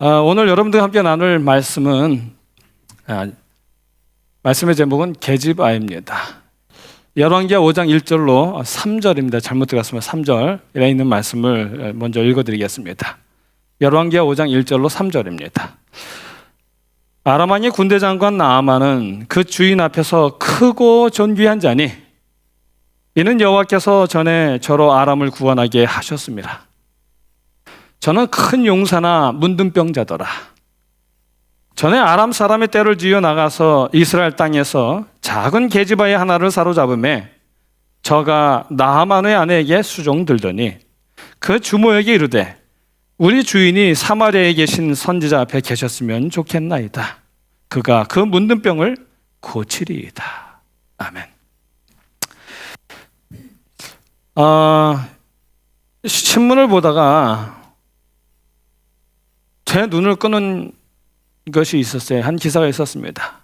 오늘 여러분들과 함께 나눌 말씀은 말씀의 제목은 계집아입니다. 열왕기하 5장 1절로 3절입니다. 잘못 들었으면 3절에 있는 말씀을 먼저 읽어드리겠습니다. 열왕기하 5장 1절로 3절입니다. 아람 왕의 군대 장관 나아만은 그 주인 앞에서 크고 존귀한 자니 이는 여호와께서 전에 저로 아람을 구원하게 하셨습니다. 저는 큰 용사나 문둥병자더라. 전에 아람 사람의 떼를 쥐어 나가서 이스라엘 땅에서 작은 계집아의 하나를 사로잡음에 저가 나하만의 아내에게 수종들더니 그 주모에게 이르되 우리 주인이 사마리아에 계신 선지자 앞에 계셨으면 좋겠나이다. 그가 그 문둥병을 고치리이다. 아멘. 신문을 보다가 제 눈을 끄는 것이 있었어요. 한 기사가 있었습니다.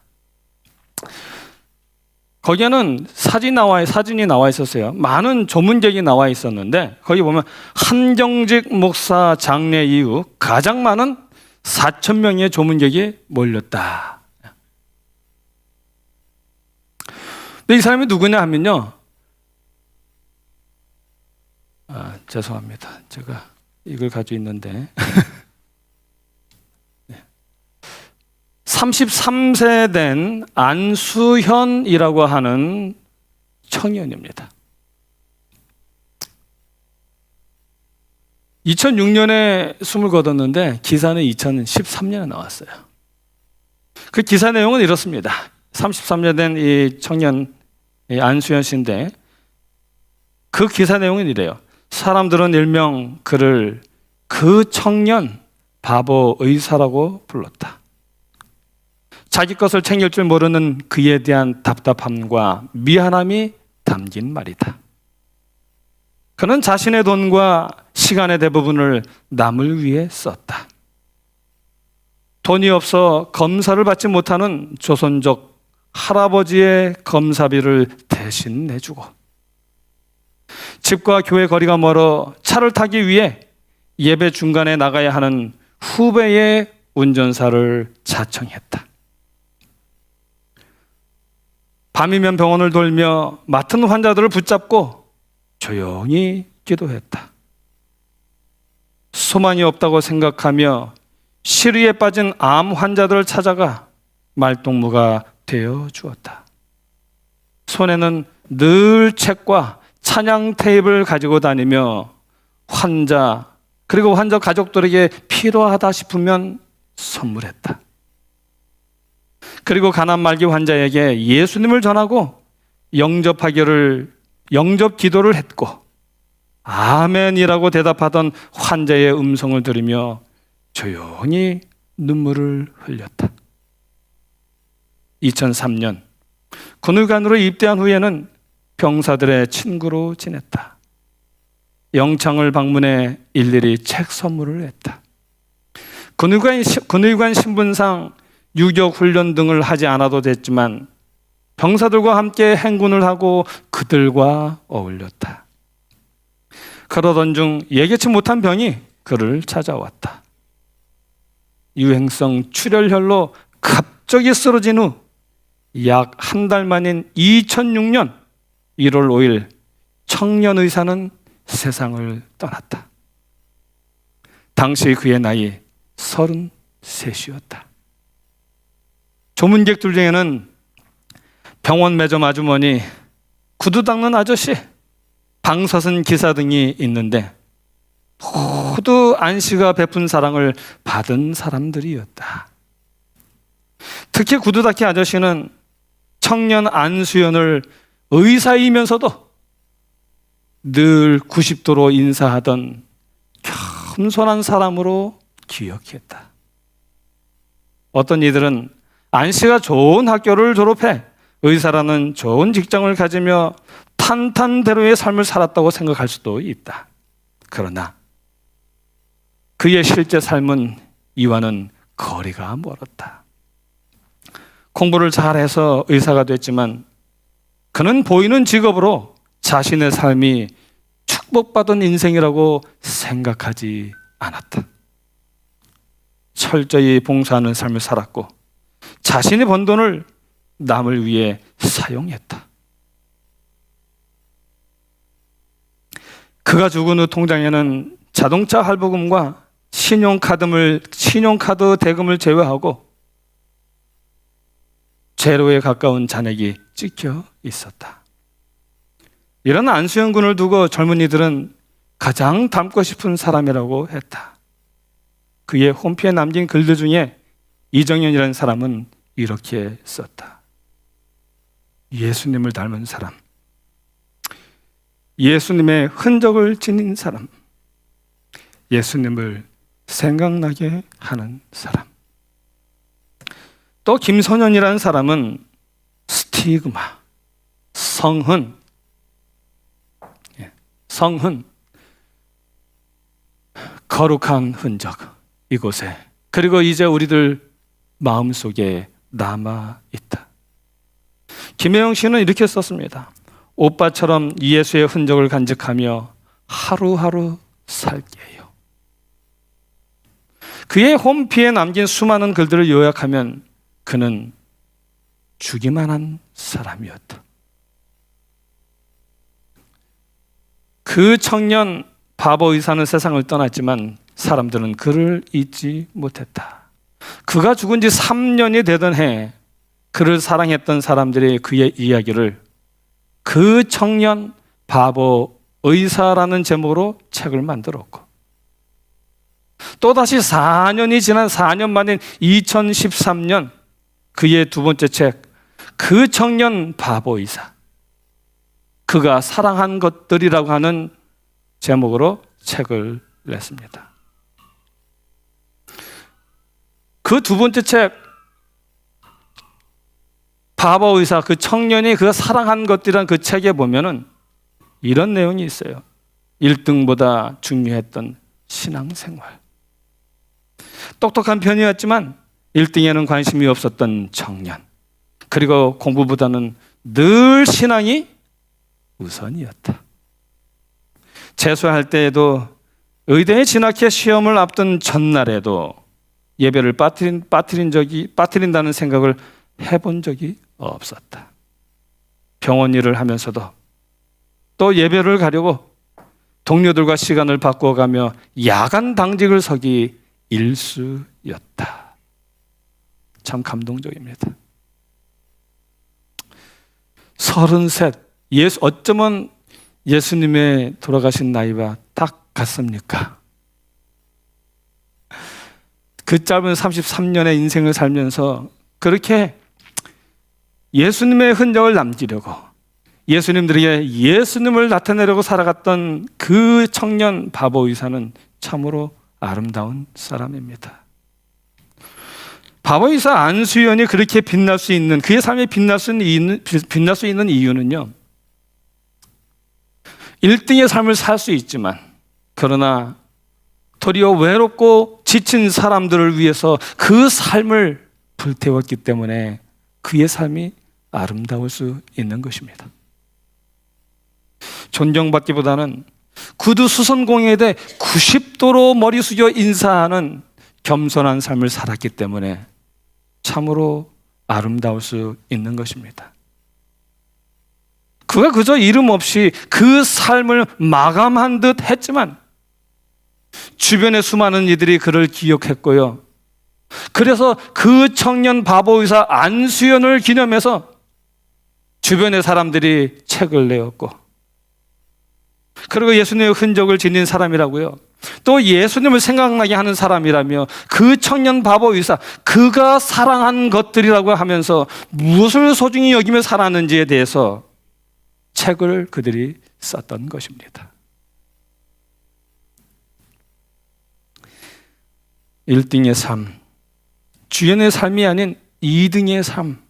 거기에는 사진이 나와 있었어요. 많은 조문객이 나와 있었는데 거기 보면 한경직 목사 장례 이후 가장 많은 4,000명의 조문객이 몰렸다. 근데 이 사람이 누구냐 하면요. 죄송합니다. 제가 이걸 가지고 있는데 33세 된 안수현이라고 하는 청년입니다. 2006년에 숨을 거뒀는데 기사는 2013년에 나왔어요. 그 기사 내용은 이렇습니다. 33년 된 이 청년 안수현 씨인데 그 기사 내용은 이래요. 사람들은 일명 그를 그 청년 바보 의사라고 불렀다. 자기 것을 챙길 줄 모르는 그에 대한 답답함과 미안함이 담긴 말이다. 그는 자신의 돈과 시간의 대부분을 남을 위해 썼다. 돈이 없어 검사를 받지 못하는 조선족 할아버지의 검사비를 대신 내주고 집과 교회 거리가 멀어 차를 타기 위해 예배 중간에 나가야 하는 후배의 운전사를 자청했다. 밤이면 병원을 돌며 맡은 환자들을 붙잡고 조용히 기도했다. 소망이 없다고 생각하며 시리에 빠진 암 환자들을 찾아가 말동무가 되어 주었다. 손에는 늘 책과 찬양 테이프를 가지고 다니며 환자 그리고 환자 가족들에게 필요하다 싶으면 선물했다. 그리고 가난 말기 환자에게 예수님을 전하고 영접 기도를 했고 아멘이라고 대답하던 환자의 음성을 들으며 조용히 눈물을 흘렸다. 2003년 군의관으로 입대한 후에는 병사들의 친구로 지냈다. 영창을 방문해 일일이 책 선물을 했다. 군의관 신분상 유격 훈련 등을 하지 않아도 됐지만 병사들과 함께 행군을 하고 그들과 어울렸다. 그러던 중 예기치 못한 병이 그를 찾아왔다. 유행성 출혈혈로 갑자기 쓰러진 후 약 한 달 만인 2006년 1월 5일 청년 의사는 세상을 떠났다. 당시 그의 나이 33이었다. 조문객들 중에는 병원 매점 아주머니, 구두 닦는 아저씨, 방사선 기사 등이 있는데 모두 안씨가 베푼 사랑을 받은 사람들이었다. 특히 구두 닦기 아저씨는 청년 안수현을 의사이면서도 늘 90도로 인사하던 겸손한 사람으로 기억했다. 어떤 이들은 안씨가 좋은 학교를 졸업해 의사라는 좋은 직장을 가지며 탄탄대로의 삶을 살았다고 생각할 수도 있다. 그러나 그의 실제 삶은 이와는 거리가 멀었다. 공부를 잘해서 의사가 됐지만 그는 보이는 직업으로 자신의 삶이 축복받은 인생이라고 생각하지 않았다. 철저히 봉사하는 삶을 살았고 자신이 번 돈을 남을 위해 사용했다. 그가 죽은 후 통장에는 자동차 할부금과 신용카드 대금을 제외하고 제로에 가까운 잔액이 찍혀 있었다. 이런 안수현 군을 두고 젊은이들은 가장 닮고 싶은 사람이라고 했다. 그의 홈피에 남긴 글들 중에 이정현이라는 사람은 이렇게 썼다. 예수님을 닮은 사람, 예수님의 흔적을 지닌 사람, 예수님을 생각나게 하는 사람. 또 김선현이라는 사람은 스티그마, 성흔, 거룩한 흔적, 이곳에, 그리고 이제 우리들 마음속에 남아있다. 김혜영 씨는 이렇게 썼습니다. 오빠처럼 예수의 흔적을 간직하며 하루하루 살게요. 그의 홈피에 남긴 수많은 글들을 요약하면 그는 주기만 한 사람이었다. 그 청년 바보 의사는 세상을 떠났지만 사람들은 그를 잊지 못했다. 그가 죽은 지 3년이 되던 해 그를 사랑했던 사람들이 그의 이야기를 그 청년 바보 의사라는 제목으로 책을 만들었고, 또다시 4년이 지난 4년 만인 2013년 그의 두 번째 책, 그 청년 바보 의사, 그가 사랑한 것들이라고 하는 제목으로 책을 냈습니다. 그 두 번째 책, 바보 의사, 그 청년이 그가 사랑한 것들이라는 그 책에 보면은 이런 내용이 있어요. 1등보다 중요했던 신앙생활. 똑똑한 편이었지만 1등에는 관심이 없었던 청년. 그리고 공부보다는 늘 신앙이 우선이었다. 재수할 때에도, 의대에 진학해 시험을 앞둔 전날에도 예배를 빠뜨린다는 생각을 해본 적이 없었다. 병원 일을 하면서도 또 예배를 가려고 동료들과 시간을 바꿔가며 야간 당직을 서기 일수였다. 참 감동적입니다. 33, 어쩌면 예수님의 돌아가신 나이와 딱 같습니까? 그 짧은 33년의 인생을 살면서 그렇게 예수님의 흔적을 남기려고, 예수님들에게 예수님을 나타내려고 살아갔던 그 청년 바보 의사는 참으로 아름다운 사람입니다. 바보 의사 안수현이 그렇게 빛날 수 있는, 그의 삶이 빛날 수 있는 이유는요, 1등의 삶을 살 수 있지만, 그러나 도리어 외롭고 지친 사람들을 위해서 그 삶을 불태웠기 때문에 그의 삶이 아름다울 수 있는 것입니다. 존경받기보다는 구두 수선공예에 대해 90도로 머리 숙여 인사하는 겸손한 삶을 살았기 때문에 참으로 아름다울 수 있는 것입니다. 그가 그저 이름 없이 그 삶을 마감한 듯 했지만 주변의 수많은 이들이 그를 기억했고요. 그래서 그 청년 바보 의사 안수현을 기념해서 주변의 사람들이 책을 내었고, 그리고 예수님의 흔적을 지닌 사람이라고요. 또 예수님을 생각나게 하는 사람이라며 그 청년 바보 의사, 그가 사랑한 것들이라고 하면서 무엇을 소중히 여기며 살았는지에 대해서 책을 그들이 썼던 것입니다. 1등의 삶, 주연의 삶이 아닌 2등의 삶,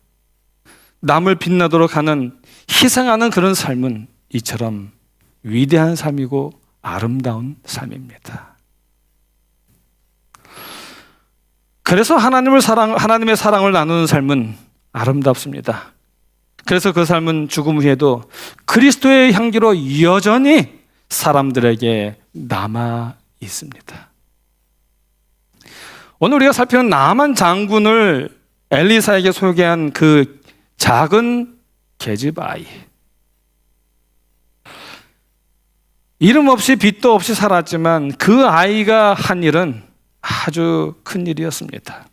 남을 빛나도록 하는, 희생하는 그런 삶은 이처럼 위대한 삶이고 아름다운 삶입니다. 그래서 하나님의 사랑을 나누는 삶은 아름답습니다. 그래서 그 삶은 죽음 후에도 그리스도의 향기로 여전히 사람들에게 남아 있습니다. 오늘 우리가 살피는 나만 장군을 엘리사에게 소개한 그 작은 계집 아이. 이름 없이 빚도 없이 살았지만 그 아이가 한 일은 아주 큰 일이었습니다.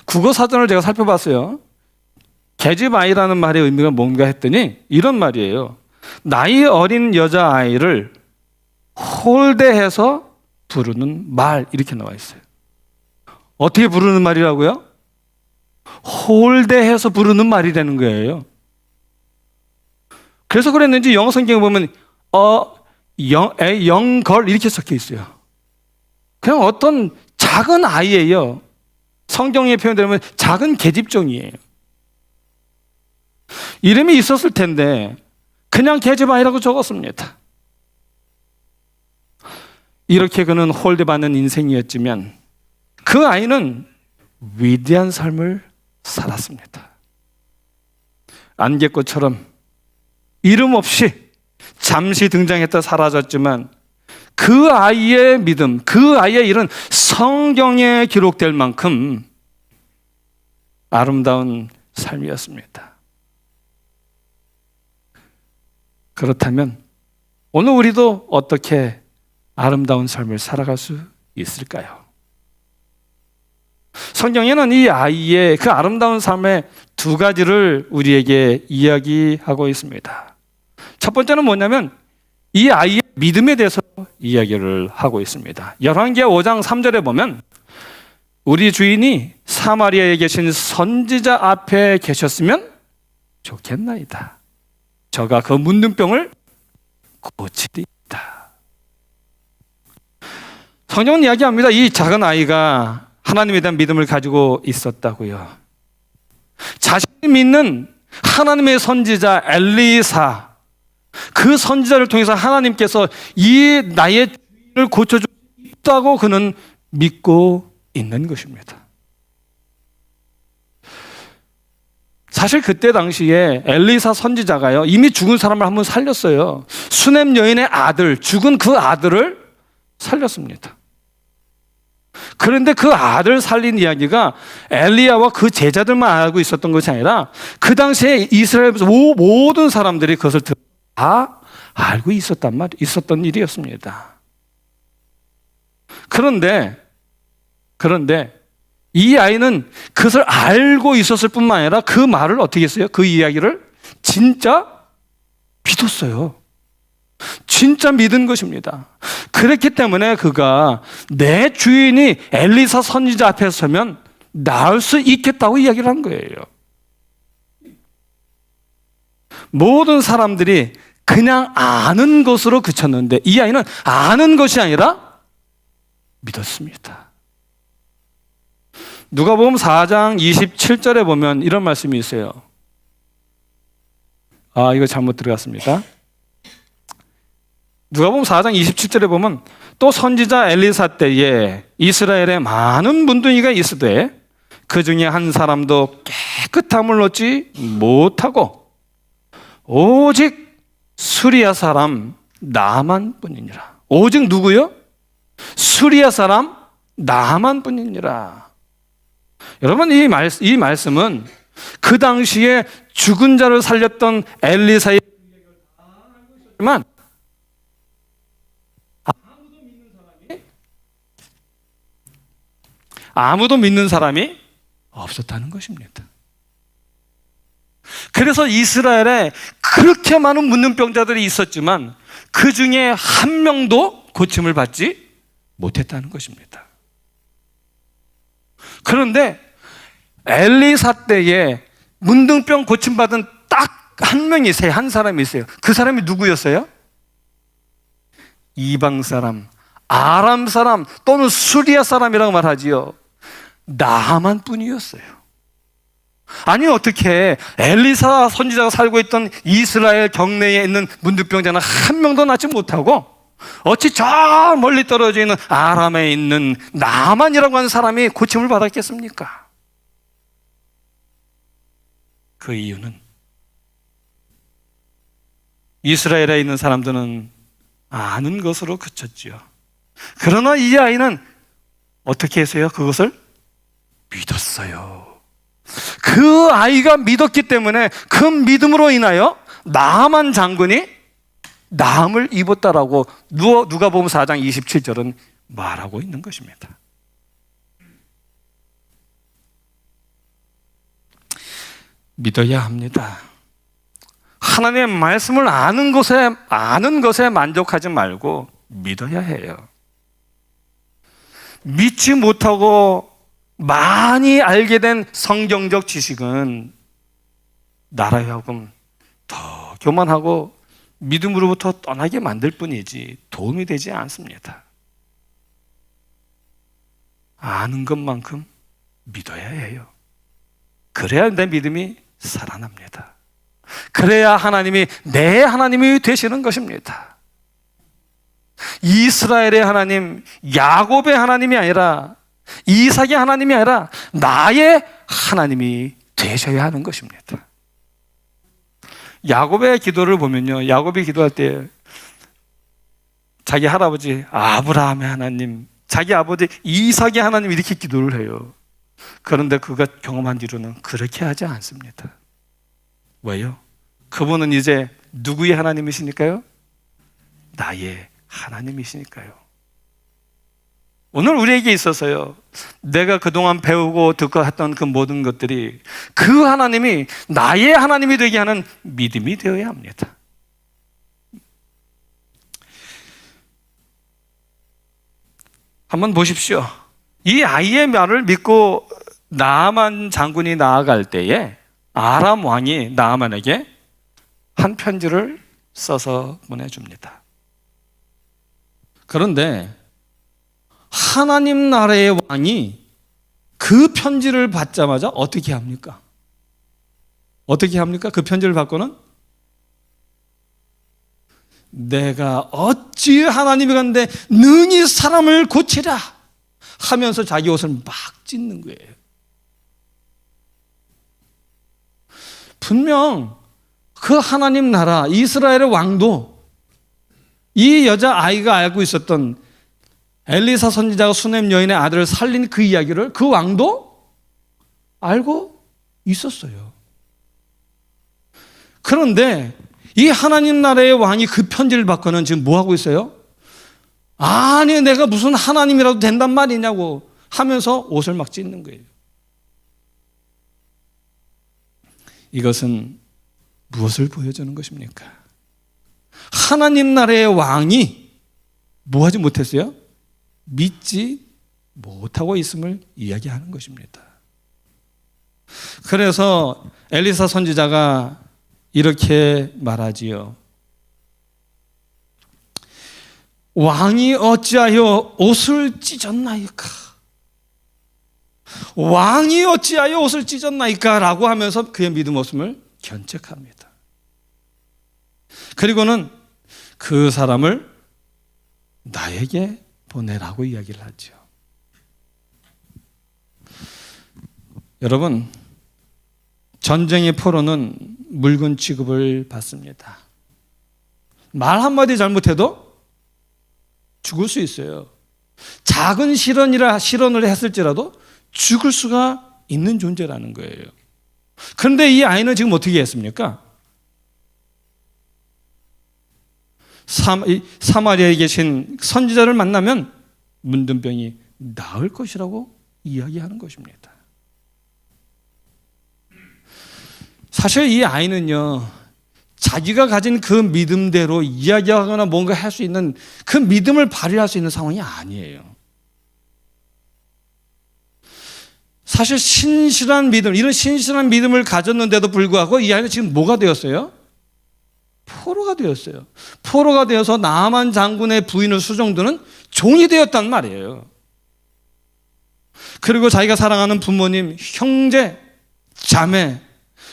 국어사전을 제가 살펴봤어요. 계집 아이라는 말의 의미가 뭔가 했더니 이런 말이에요. 나이 어린 여자아이를 홀대해서 부르는 말, 이렇게 나와 있어요. 어떻게 부르는 말이라고요? 홀대해서 부르는 말이 되는 거예요. 그래서 그랬는지 영어 성경에 보면 영걸 이렇게 적혀 있어요. 그냥 어떤 작은 아이예요. 성경에 표현되면 작은 계집종이에요. 이름이 있었을 텐데 그냥 계집 아이라고 적었습니다. 이렇게 그는 홀대받는 인생이었지만 그 아이는 위대한 삶을 살았습니다. 안개꽃처럼 이름 없이 잠시 등장했다 사라졌지만 그 아이의 믿음, 그 아이의 일은 성경에 기록될 만큼 아름다운 삶이었습니다. 그렇다면 오늘 우리도 어떻게 아름다운 삶을 살아갈 수 있을까요? 성경에는 이 아이의 그 아름다운 삶의 두 가지를 우리에게 이야기하고 있습니다. 첫 번째는 뭐냐면 이 아이의 믿음에 대해서 이야기를 하고 있습니다. 열왕기하 5장 3절에 보면 우리 주인이 사마리아에 계신 선지자 앞에 계셨으면 좋겠나이다. 저가 그 문둥병을 고치리이다. 성경은 이야기합니다. 이 작은 아이가 하나님에 대한 믿음을 가지고 있었다고요. 자신이 믿는 하나님의 선지자 엘리사, 그 선지자를 통해서 하나님께서 이 나의 주인을 고쳐줄 수 있다고 그는 믿고 있는 것입니다. 사실 그때 당시에 엘리사 선지자가요, 이미 죽은 사람을 한번 살렸어요. 수넴 여인의 아들, 죽은 그 아들을 살렸습니다. 그런데 그 아들 살린 이야기가 엘리야와 그 제자들만 알고 있었던 것이 아니라 그 당시에 이스라엘에서 모든 사람들이 그것을 다 알고 있었던 일이었습니다. 그런데 이 아이는 그것을 알고 있었을 뿐만 아니라 그 말을 어떻게 했어요? 그 이야기를 진짜 믿었어요. 진짜 믿은 것입니다. 그렇기 때문에 그가 내 주인이 엘리사 선지자 앞에 서면 나을 수 있겠다고 이야기를 한 거예요. 모든 사람들이 그냥 아는 것으로 그쳤는데 이 아이는 아는 것이 아니라 믿었습니다. 누가복음 4장 27절에 보면 이런 말씀이 있어요. 이거 잘못 들어갔습니다. 누가복음 4장 27절에 보면 또 선지자 엘리사 때에 이스라엘에 많은 문둥이가 있으되 그 중에 한 사람도 깨끗한 물을 얻지 못하고 오직 수리아 사람 나만 뿐이니라. 오직 누구요? 수리아 사람 나만 뿐이니라. 여러분, 이 말씀은 그 당시에 죽은 자를 살렸던 엘리사의 이야기를 다 알고 있었지만 아무도 믿는 사람이 없었다는 것입니다. 그래서 이스라엘에 그렇게 많은 문둥병자들이 있었지만 그 중에 한 명도 고침을 받지 못했다는 것입니다. 그런데 엘리사 때에 문둥병 고침받은 딱 한 명이 있어요. 한 사람이 있어요. 그 사람이 누구였어요? 이방 사람, 아람 사람 또는 수리아 사람이라고 말하지요. 나만 뿐이었어요. 아니 어떻게 엘리사 선지자가 살고 있던 이스라엘 경내에 있는 문둥병자는 한 명도 낫지 못하고 어찌 저 멀리 떨어져 있는 아람에 있는 나만이라고 하는 사람이 고침을 받았겠습니까? 그 이유는 이스라엘에 있는 사람들은 아는 것으로 그쳤지요. 그러나 이 아이는 어떻게 했어요? 그것을 믿었어요. 그 아이가 믿었기 때문에 그 믿음으로 인하여 나만 장군이 나음을 입었다라고 누가복음 4장 27절은 말하고 있는 것입니다. 믿어야 합니다. 하나님의 말씀을 아는 것에 만족하지 말고 믿어야 해요. 믿지 못하고 많이 알게 된 성경적 지식은 나라에 하여금 더 교만하고 믿음으로부터 떠나게 만들 뿐이지 도움이 되지 않습니다. 아는 것만큼 믿어야 해요. 그래야 내 믿음이 살아납니다. 그래야 하나님이 내 하나님이 되시는 것입니다. 이스라엘의 하나님, 야곱의 하나님이 아니라, 이삭의 하나님이 아니라 나의 하나님이 되셔야 하는 것입니다. 야곱의 기도를 보면요, 야곱이 기도할 때 자기 할아버지 아브라함의 하나님, 자기 아버지 이삭의 하나님 이렇게 기도를 해요. 그런데 그가 경험한 뒤로는 그렇게 하지 않습니다. 왜요? 그분은 이제 누구의 하나님이시니까요? 나의 하나님이시니까요. 오늘 우리에게 있어서요, 내가 그동안 배우고 듣고 했던 그 모든 것들이 그 하나님이 나의 하나님이 되게 하는 믿음이 되어야 합니다. 한번 보십시오. 이 아이의 말을 믿고 나아만 장군이 나아갈 때에 아람 왕이 나아만에게 한 편지를 써서 보내줍니다. 그런데 하나님 나라의 왕이 그 편지를 받자마자 어떻게 합니까? 어떻게 합니까? 그 편지를 받고는 내가 어찌 하나님이 간데 능히 사람을 고치랴 하면서 자기 옷을 막 찢는 거예요. 분명 그 하나님 나라 이스라엘의 왕도 이 여자아이가 알고 있었던 엘리사 선지자가 수넴 여인의 아들을 살린 그 이야기를 그 왕도 알고 있었어요. 그런데 이 하나님 나라의 왕이 그 편지를 받고는 지금 뭐 하고 있어요? 아니 내가 무슨 하나님이라도 된단 말이냐고 하면서 옷을 막 찢는 거예요. 이것은 무엇을 보여주는 것입니까? 하나님 나라의 왕이 뭐 하지 못했어요? 믿지 못하고 있음을 이야기하는 것입니다. 그래서 엘리사 선지자가 이렇게 말하지요. 왕이 어찌하여 옷을 찢었나이까? 왕이 어찌하여 옷을 찢었나이까? 라고 하면서 그의 믿음 없음을 견책합니다. 그리고는 그 사람을 나에게 보내라고 이야기를 하죠. 여러분, 전쟁의 포로는 물건 취급을 받습니다. 말 한마디 잘못해도 죽을 수 있어요. 작은 실언을 했을지라도 죽을 수가 있는 존재라는 거예요. 그런데 이 아이는 지금 어떻게 했습니까? 사마리아에 계신 선지자를 만나면 문둥병이 나을 것이라고 이야기하는 것입니다. 사실 이 아이는요, 자기가 가진 그 믿음대로 이야기하거나 뭔가 할 수 있는 그 믿음을 발휘할 수 있는 상황이 아니에요. 사실 신실한 믿음, 이런 신실한 믿음을 가졌는데도 불구하고 이 아이는 지금 뭐가 되었어요? 포로가 되었어요. 포로가 되어서 나아만 장군의 부인을 수종드는 종이 되었단 말이에요. 그리고 자기가 사랑하는 부모님, 형제, 자매,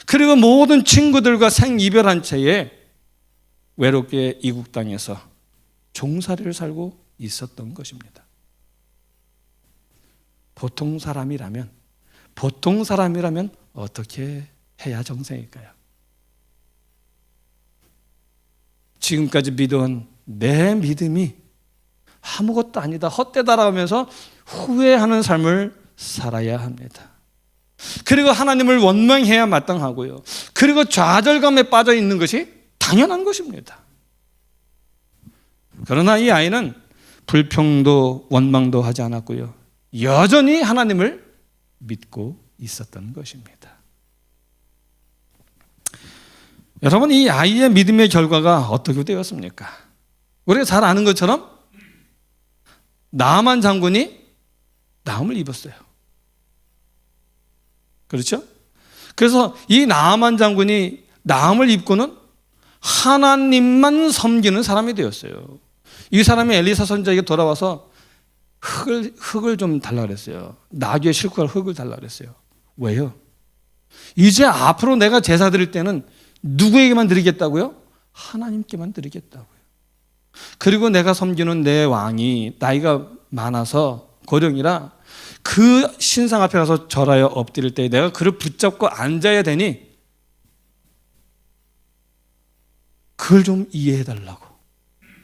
그리고 모든 친구들과 생이별한 채에 외롭게 이국 땅에서 종살이를 살고 있었던 것입니다. 보통 사람이라면 어떻게 해야 정상일까요? 지금까지 믿어온 내 믿음이 아무것도 아니다, 헛되다라고 하면서 후회하는 삶을 살아야 합니다. 그리고 하나님을 원망해야 마땅하고요. 그리고 좌절감에 빠져 있는 것이 당연한 것입니다. 그러나 이 아이는 불평도 원망도 하지 않았고요. 여전히 하나님을 믿고 있었던 것입니다. 여러분, 이 아이의 믿음의 결과가 어떻게 되었습니까? 우리가 잘 아는 것처럼 나만 장군이 나음을 입었어요. 그렇죠? 그래서 이 나아만 장군이 나음을 입고는 하나님만 섬기는 사람이 되었어요. 이 사람이 엘리사 선지자에게 돌아와서 흙을 좀 달라 그랬어요. 나귀에 싣고 갈 흙을 달라 그랬어요. 왜요? 이제 앞으로 내가 제사 드릴 때는 누구에게만 드리겠다고요? 하나님께만 드리겠다고요. 그리고 내가 섬기는 내 왕이 나이가 많아서 고령이라 그 신상 앞에 가서 절하여 엎드릴 때 내가 그를 붙잡고 앉아야 되니 그걸 좀 이해해 달라고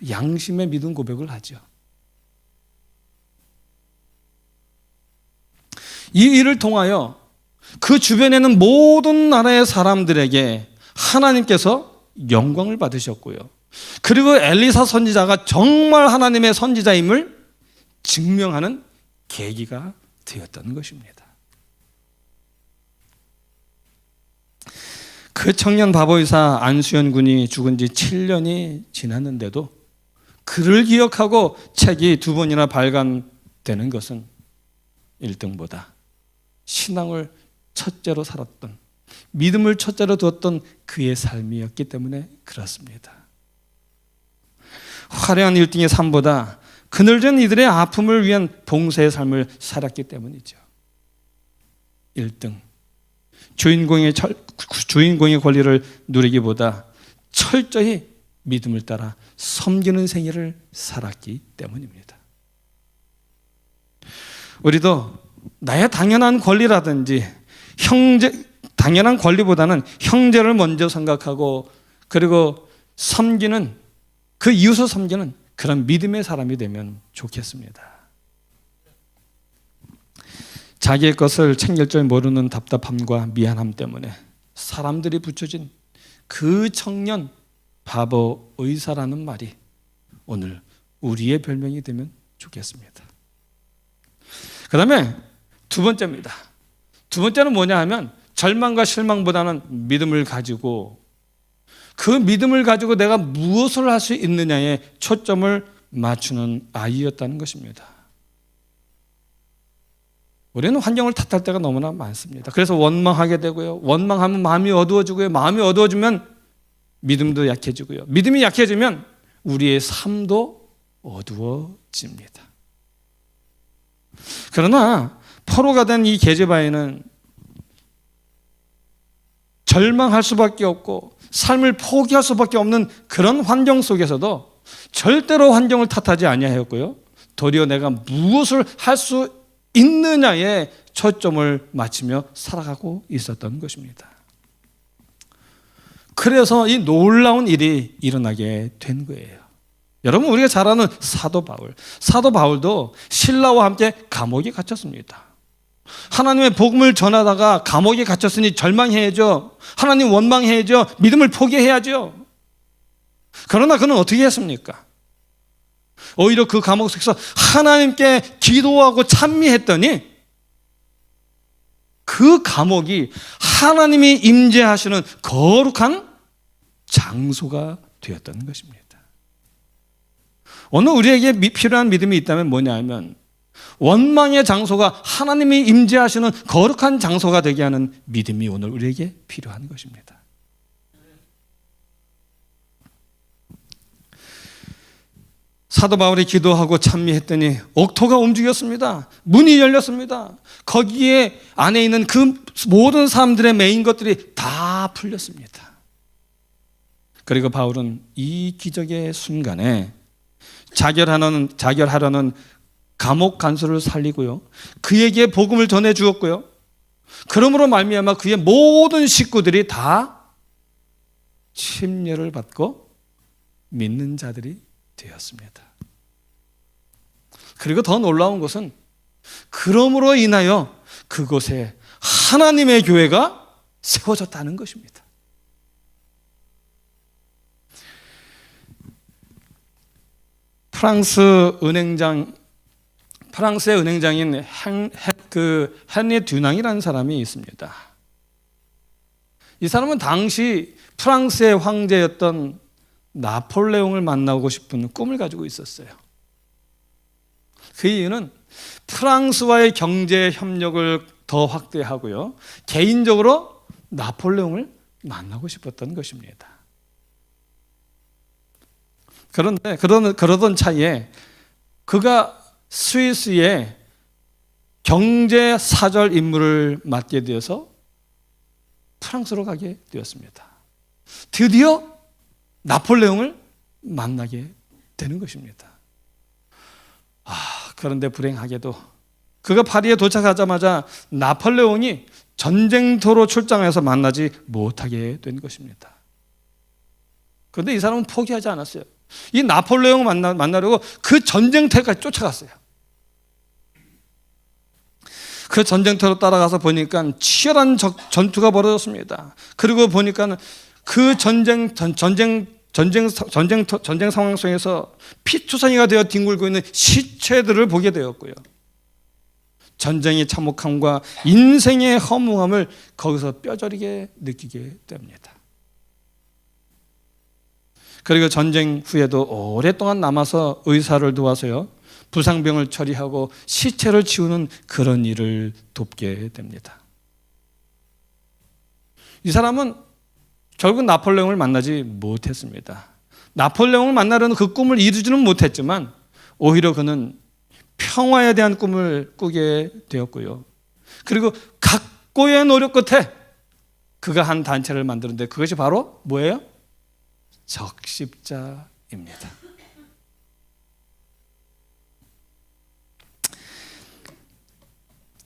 양심의 믿음 고백을 하죠. 이 일을 통하여 그 주변에는 모든 나라의 사람들에게 하나님께서 영광을 받으셨고요. 그리고 엘리사 선지자가 정말 하나님의 선지자임을 증명하는 계기가 되었던 것입니다. 그 청년 바보이사 안수연 군이 죽은 지 7년이 지났는데도 그를 기억하고 책이 2번이나 발간되는 것은 1등보다 신앙을 첫째로 살았던, 믿음을 첫째로 두었던 그의 삶이었기 때문에 그렇습니다. 화려한 1등의 삶보다 그늘진 이들의 아픔을 위한 봉사의 삶을 살았기 때문이죠. 1등, 주인공의 권리를 누리기보다 철저히 믿음을 따라 섬기는 생애를 살았기 때문입니다. 우리도 나의 당연한 권리라든지 당연한 권리보다는 형제를 먼저 생각하고 그리고 섬기는 그 이웃을 섬기는 그런 믿음의 사람이 되면 좋겠습니다. 자기의 것을 챙길 줄 모르는 답답함과 미안함 때문에 사람들이 붙여진 그 청년 바보 의사라는 말이 오늘 우리의 별명이 되면 좋겠습니다. 그 다음에 2번째입니다. 2번째는 뭐냐 하면 절망과 실망보다는 믿음을 가지고 그 믿음을 가지고 내가 무엇을 할 수 있느냐에 초점을 맞추는 아이였다는 것입니다. 우리는 환경을 탓할 때가 너무나 많습니다. 그래서 원망하게 되고요. 원망하면 마음이 어두워지고요. 마음이 어두워지면 믿음도 약해지고요. 믿음이 약해지면 우리의 삶도 어두워집니다. 그러나 포로가 된 이 게르바에는 절망할 수밖에 없고 삶을 포기할 수밖에 없는 그런 환경 속에서도 절대로 환경을 탓하지 아니하였고요. 도리어 내가 무엇을 할 수 있느냐에 초점을 맞추며 살아가고 있었던 것입니다. 그래서 이 놀라운 일이 일어나게 된 거예요. 여러분, 우리가 잘 아는 사도 바울도 신라와 함께 감옥에 갇혔습니다. 하나님의 복음을 전하다가 감옥에 갇혔으니 절망해야죠. 하나님 원망해야죠. 믿음을 포기해야죠. 그러나 그는 어떻게 했습니까? 오히려 그 감옥 속에서 하나님께 기도하고 찬미했더니 그 감옥이 하나님이 임재하시는 거룩한 장소가 되었던 것입니다. 오늘 우리에게 필요한 믿음이 있다면 뭐냐 하면 원망의 장소가 하나님이 임재하시는 거룩한 장소가 되게 하는 믿음이 오늘 우리에게 필요한 것입니다. 사도 바울이 기도하고 찬미했더니 옥토가 움직였습니다. 문이 열렸습니다. 거기에 안에 있는 그 모든 사람들의 메인 것들이 다 풀렸습니다. 그리고 바울은 이 기적의 순간에 자결하려는 감옥 간수를 살리고요. 그에게 복음을 전해 주었고요. 그러므로 말미암아 그의 모든 식구들이 다 침례를 받고 믿는 자들이 되었습니다. 그리고 더 놀라운 것은 그러므로 인하여 그곳에 하나님의 교회가 세워졌다는 것입니다. 프랑스의 은행장인 헨리 듀낭이라는 사람이 있습니다. 이 사람은 당시 프랑스의 황제였던 나폴레옹을 만나고 싶은 꿈을 가지고 있었어요. 그 이유는 프랑스와의 경제 협력을 더 확대하고요, 개인적으로 나폴레옹을 만나고 싶었던 것입니다. 그런데 그러던 차에 그가 스위스의 경제 사절 임무를 맡게 되어서 프랑스로 가게 되었습니다. 드디어 나폴레옹을 만나게 되는 것입니다. 그런데 불행하게도 그가 파리에 도착하자마자 나폴레옹이 전쟁터로 출장해서 만나지 못하게 된 것입니다. 그런데 이 사람은 포기하지 않았어요. 이 나폴레옹을 만나려고 그 전쟁터까지 쫓아갔어요. 그 전쟁터로 따라가서 보니까 치열한 전투가 벌어졌습니다. 그리고 보니까 그 전쟁 상황 속에서 피투성이가 되어 뒹굴고 있는 시체들을 보게 되었고요, 전쟁의 참혹함과 인생의 허무함을 거기서 뼈저리게 느끼게 됩니다. 그리고 전쟁 후에도 오랫동안 남아서 의사를 도와서요, 부상병을 처리하고 시체를 치우는 그런 일을 돕게 됩니다. 이 사람은 결국 나폴레옹을 만나지 못했습니다. 나폴레옹을 만나려는 그 꿈을 이루지는 못했지만 오히려 그는 평화에 대한 꿈을 꾸게 되었고요, 그리고 각고의 노력 끝에 그가 한 단체를 만드는데 그것이 바로 뭐예요? 적십자입니다.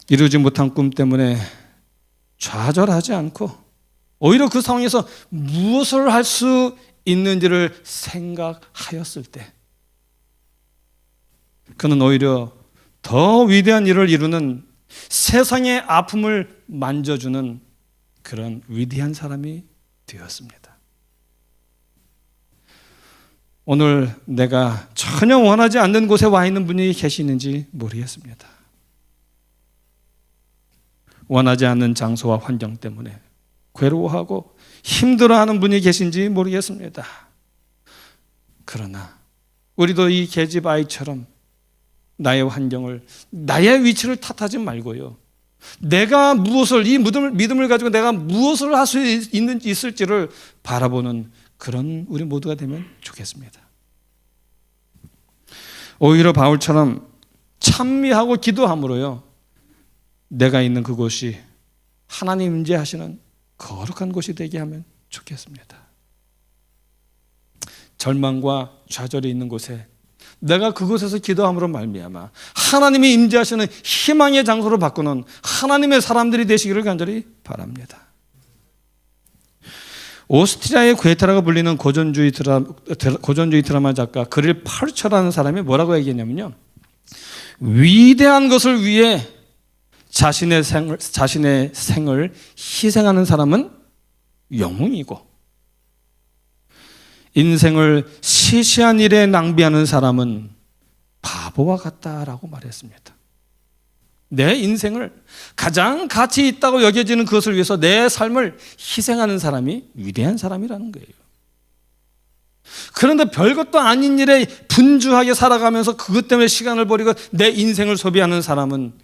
이루지 못한 꿈 때문에 좌절하지 않고 오히려 그 상황에서 무엇을 할 수 있는지를 생각하였을 때 그는 오히려 더 위대한 일을 이루는, 세상의 아픔을 만져주는 그런 위대한 사람이 되었습니다. 오늘 내가 전혀 원하지 않는 곳에 와 있는 분이 계시는지 모르겠습니다. 원하지 않는 장소와 환경 때문에 괴로워하고 힘들어하는 분이 계신지 모르겠습니다. 그러나 우리도 이 계집 아이처럼 나의 환경을, 나의 위치를 탓하지 말고요, 내가 무엇을, 이 믿음을 가지고 내가 무엇을 할 수 있을지를 바라보는 그런 우리 모두가 되면 좋겠습니다. 오히려 바울처럼 찬미하고 기도함으로요, 내가 있는 그곳이 하나님 임재하시는 거룩한 곳이 되게 하면 좋겠습니다. 절망과 좌절이 있는 곳에 내가 그곳에서 기도함으로 말미암아 하나님이 임재하시는 희망의 장소로 바꾸는 하나님의 사람들이 되시기를 간절히 바랍니다. 오스트리아의 괴테라가 불리는 고전주의 드라마 작가 그릴 파르처라는 사람이 뭐라고 얘기했냐면요, 위대한 것을 위해 자신의 생을 희생하는 사람은 영웅이고 인생을 시시한 일에 낭비하는 사람은 바보와 같다라고 말했습니다. 내 인생을 가장 가치 있다고 여겨지는 그것을 위해서 내 삶을 희생하는 사람이 위대한 사람이라는 거예요. 그런데 별것도 아닌 일에 분주하게 살아가면서 그것 때문에 시간을 버리고 내 인생을 소비하는 사람은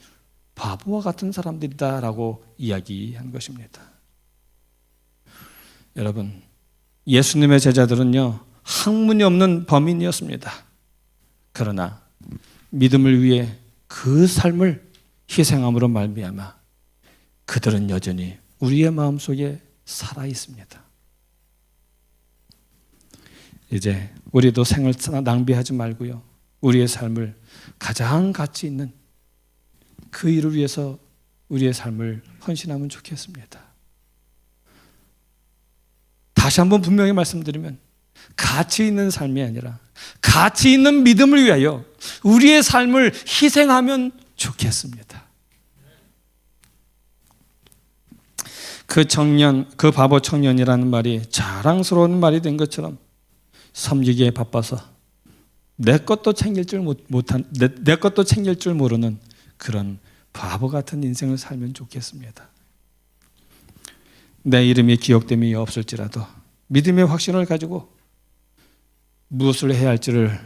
바보와 같은 사람들이다라고 이야기한 것입니다. 여러분, 예수님의 제자들은요, 학문이 없는 범인이었습니다. 그러나 믿음을 위해 그 삶을 희생함으로 말미암아 그들은 여전히 우리의 마음속에 살아 있습니다. 이제 우리도 생을 낭비하지 말고요, 우리의 삶을 가장 가치 있는 그 일을 위해서 우리의 삶을 헌신하면 좋겠습니다. 다시 한번 분명히 말씀드리면 가치 있는 삶이 아니라 가치 있는 믿음을 위하여 우리의 삶을 희생하면 좋겠습니다. 그 바보 청년이라는 말이 자랑스러운 말이 된 것처럼 섬기기에 바빠서 내 것도 챙길 줄 모르는 그런 바보 같은 인생을 살면 좋겠습니다. 내 이름이 기억됨이 없을지라도 믿음의 확신을 가지고 무엇을 해야 할지를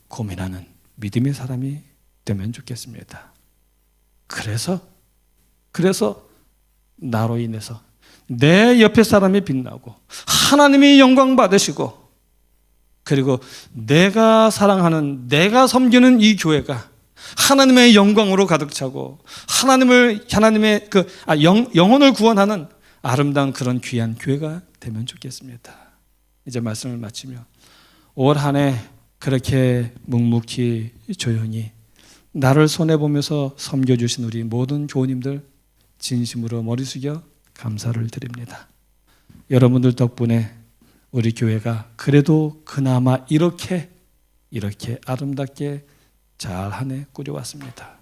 고민하는 믿음의 사람이 되면 좋겠습니다. 그래서 나로 인해서 내 옆에 사람이 빛나고 하나님이 영광 받으시고, 그리고 내가 사랑하는, 내가 섬기는 이 교회가 하나님의 영광으로 가득 차고 하나님의 영혼을 구원하는 아름다운 그런 귀한 교회가 되면 좋겠습니다. 이제 말씀을 마치며 올 한 해 그렇게 묵묵히 조용히 나를 손해보면서 섬겨주신 우리 모든 교우님들 진심으로 머리 숙여 감사를 드립니다. 여러분들 덕분에 우리 교회가 그래도 그나마 이렇게 아름답게 잘 한 해 꾸려왔습니다.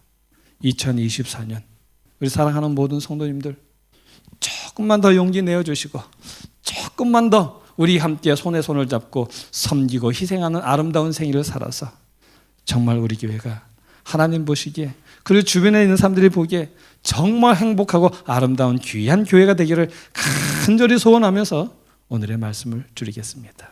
2024년 우리 사랑하는 모든 성도님들 조금만 더 용기 내어주시고 조금만 더 우리 함께 손에 손을 잡고 섬기고 희생하는 아름다운 생일을 살아서 정말 우리 교회가 하나님 보시기에, 그리고 주변에 있는 사람들이 보기에 정말 행복하고 아름다운 귀한 교회가 되기를 간절히 소원하면서 오늘의 말씀을 줄이겠습니다.